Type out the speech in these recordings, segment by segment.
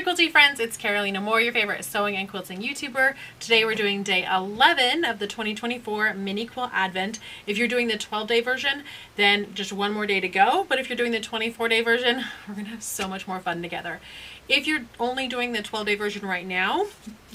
there, quilty friends, it's Carolina Moore, your favorite sewing and quilting YouTuber. Today we're doing day 11 of the 2024 Mini Quilt Advent. If you're doing the 12-day version, then just one more day to go. But if you're doing the 24-day version, we're going to have so much more fun together. If you're only doing the 12-day version right now,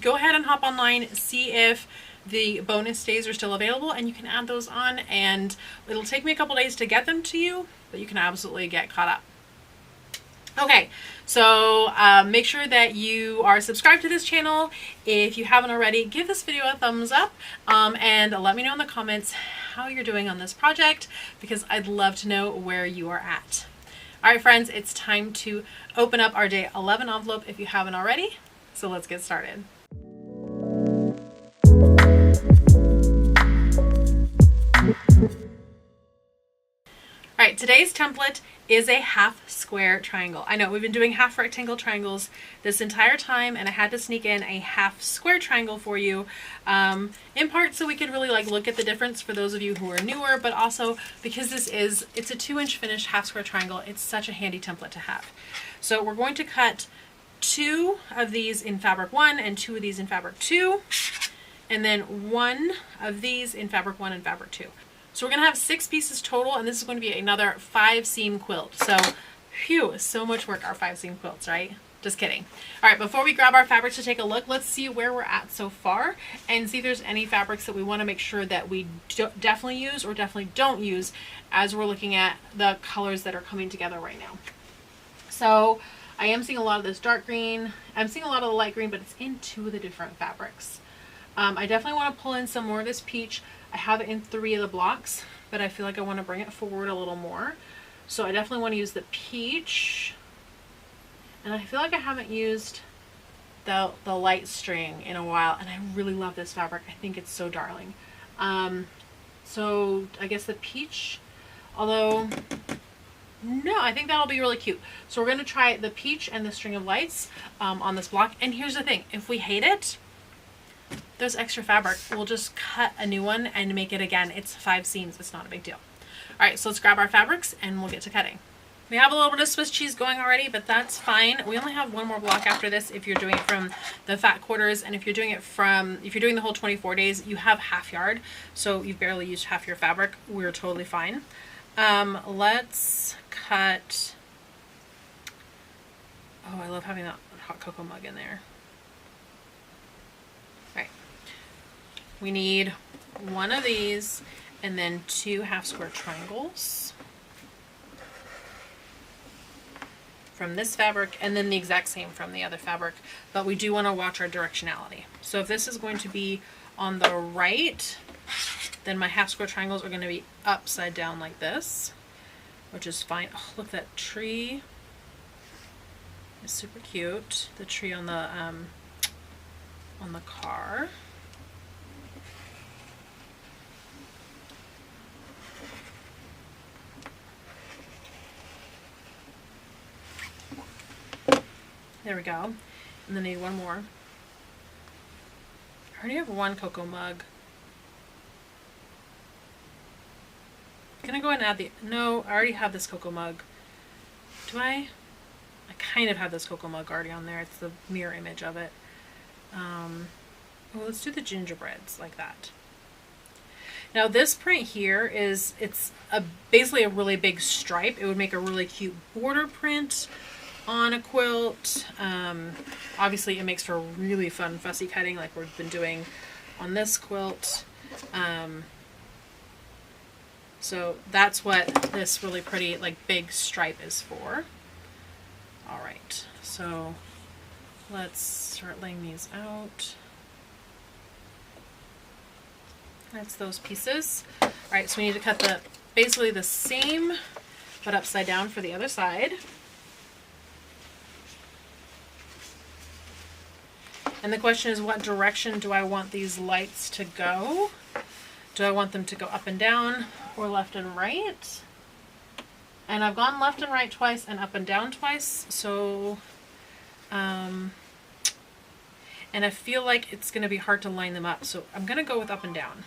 go ahead and hop online, see if the bonus days are still available, and you can add those on, and it'll take me a couple days to get them to you, but you can absolutely get caught up. Okay, so make sure that you are subscribed to this channel. If you haven't already, give this video a thumbs up and let me know in the comments how you're doing on this project, because I'd love to know where you are at. All right, friends, it's time to open up our day 11 envelope if you haven't already. So let's get started. All right, today's template is a half square triangle. I know we've been doing half rectangle triangles this entire time, and I had to sneak in a half square triangle for you, in part so we could really look at the difference for those of you who are newer, but also because it's a 2-inch finished half square triangle. It's such a handy template to have. So we're going to cut 2 of these in fabric 1 and 2 of these in fabric 2, and then 1 of these in fabric 1 and fabric 2. So we're going to have 6 pieces total, and this is going to be another 5-seam quilt. So, phew, so much work, our 5-seam quilts, right? Just kidding. All right, before we grab our fabrics to take a look, let's see where we're at so far and see if there's any fabrics that we want to make sure that we definitely use or definitely don't use as we're looking at the colors that are coming together right now. So I am seeing a lot of this dark green. I'm seeing a lot of the light green, but it's in 2 of the different fabrics. I definitely want to pull in some more of this peach. I have it in 3 of the blocks, but I feel like I want to bring it forward a little more. So I definitely want to use the peach. And I feel like I haven't used the light string in a while, and I really love this fabric. I think it's so darling. So I guess the peach, although no, I think that'll be really cute. So we're going to try the peach and the string of lights on this block. And here's the thing, if we hate it, there's extra fabric. We'll just cut a new one and make it again. It's 5 seams. It's not a big deal. All right, so let's grab our fabrics and we'll get to cutting. We have a little bit of Swiss cheese going already, but that's fine. We only have 1 more block after this if you're doing it from the fat quarters, and if you're doing the whole 24 days, you have half yard, so you've barely used half your fabric. We're totally fine. Let's cut. Oh, I love having that hot cocoa mug in there. We need 1 of these and then 2 half square triangles from this fabric, and then the exact same from the other fabric, but we do want to watch our directionality. So if this is going to be on the right, then my half square triangles are going to be upside down like this, which is fine. Oh, look, that tree is super cute. The tree on the car. There we go. And then I need 1 more. I already have 1 cocoa mug. Can I go ahead and add no, I already have this cocoa mug. Do I? I kind of have this cocoa mug already on there. It's the mirror image of it. Well, let's do the gingerbreads like that. Now this print here it's basically a really big stripe. It would make a really cute border print on a quilt. Obviously it makes for really fun fussy cutting like we've been doing on this quilt. So that's what this really pretty big stripe is for. All right, so let's start laying these out. That's those pieces. All right, so we need to cut basically the same but upside down for the other side. And the question is, what direction do I want these lights to go? Do I want them to go up and down or left and right? And I've gone left and right twice and up and down twice. So, and I feel like it's going to be hard to line them up. So I'm going to go with up and down.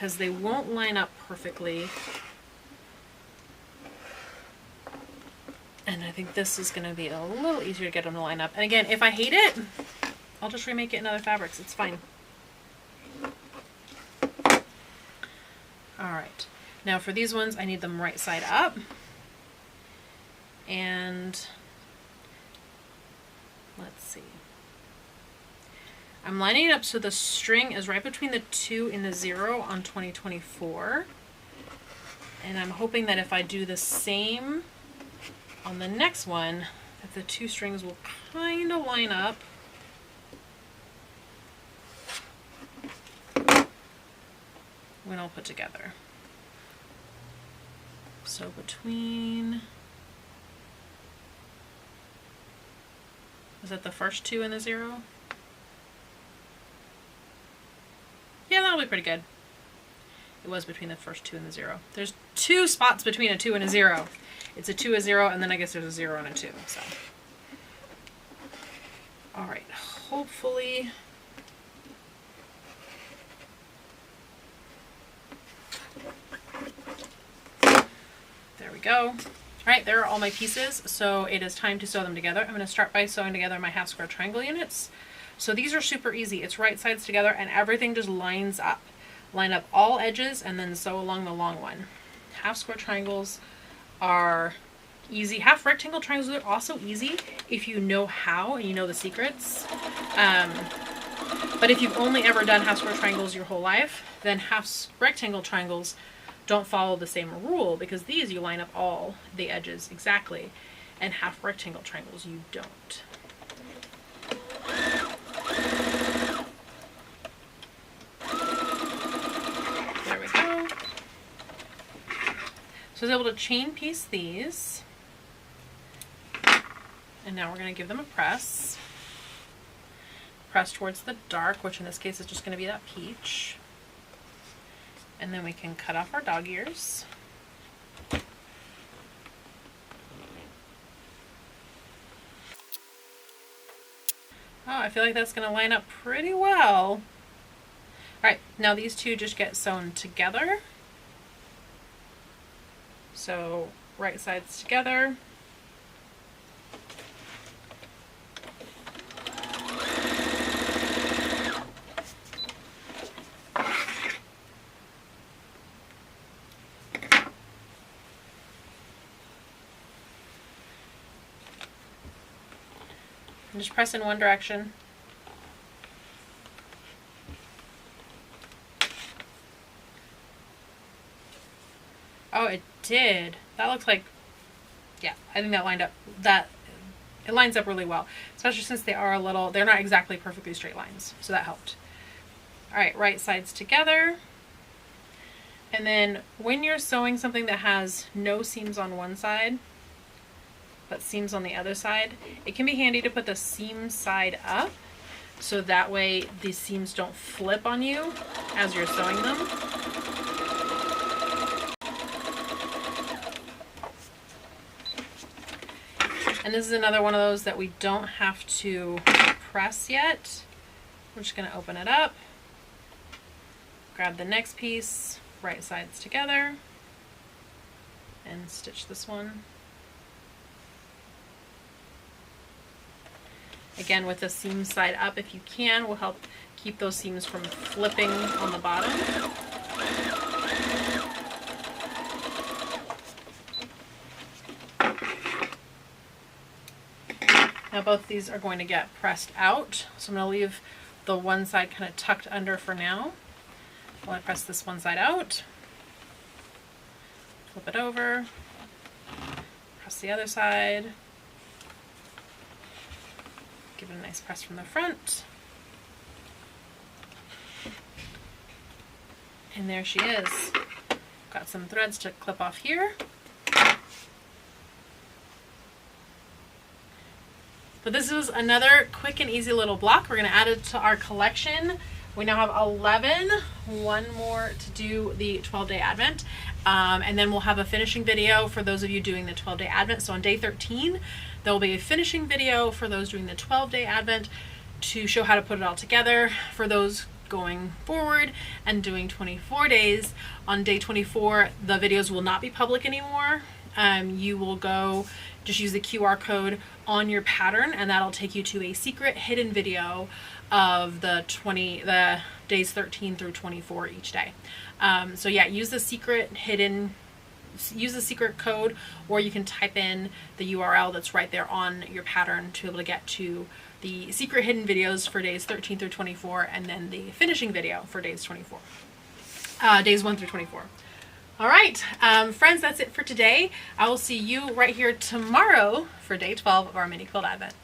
because they won't line up perfectly And I think this is going to be a little easier to get them to line up. And again, if I hate it, I'll just remake it in other fabrics. It's fine. All right. Now for these ones, I need them right side up. And let's see. I'm lining it up so the string is right between the 2 and the 0 on 2024. And I'm hoping that if I do the same on the next one, that the 2 strings will kind of line up. When all put together. So between, is that the first 2 and the 0? Yeah, that'll be pretty good. It was between the first 2 and the 0. There's 2 spots between a 2 and a 0. It's a 2, a 0, and then I guess there's a 0 and a 2. So, all right. Hopefully, there we go. All right, there are all my pieces. So it is time to sew them together. I'm going to start by sewing together my half square triangle units. So these are super easy. It's right sides together and everything just lines up. Line up all edges and then sew along the long one. Half square triangles are easy. Half rectangle triangles are also easy if you know how and you know the secrets. But if you've only ever done half square triangles your whole life, then half rectangle triangles don't follow the same rule, because these you line up all the edges exactly, and half rectangle triangles you don't. So I was able to chain piece these, and now we're going to give them a press. Press towards the dark, which in this case is just going to be that peach. And then we can cut off our dog ears. Oh, I feel like that's going to line up pretty well. All right, now these 2 just get sewn together. So right sides together. And just press in one direction. Oh, it did. That looks like, yeah, I think that lined up, it lines up really well, especially since they are they're not exactly perfectly straight lines, so that helped. All right, right sides together. And then when you're sewing something that has no seams on one side, but seams on the other side, it can be handy to put the seam side up, so that way the seams don't flip on you as you're sewing them. And this is another one of those that we don't have to press yet. We're just going to open it up, grab the next piece, right sides together, and stitch this one. Again, with the seam side up, if you can, will help keep those seams from flipping on the bottom. Now both these are going to get pressed out, so I'm going to leave the one side kind of tucked under for now while I press this one side out. Flip it over, press the other side, give it a nice press from the front, and there she is. Got some threads to clip off here. But this is another quick and easy little block. We're going to add it to our collection. We now have 11, one more to do the 12-day Advent. And then we'll have a finishing video for those of you doing the 12-day Advent. So on day 13, there will be a finishing video for those doing the 12-day Advent to show how to put it all together. For those going forward and doing 24 days, on day 24, the videos will not be public anymore. you will go just use the QR code on your pattern, and that'll take you to a secret hidden video of the days 13 through 24 each day. So yeah, use the secret code, or you can type in the URL that's right there on your pattern to be able to get to the secret hidden videos for days 13 through 24, and then the finishing video for days 1 through 24. All right, friends, that's it for today. I will see you right here tomorrow for day 12 of our Mini Quilt Advent.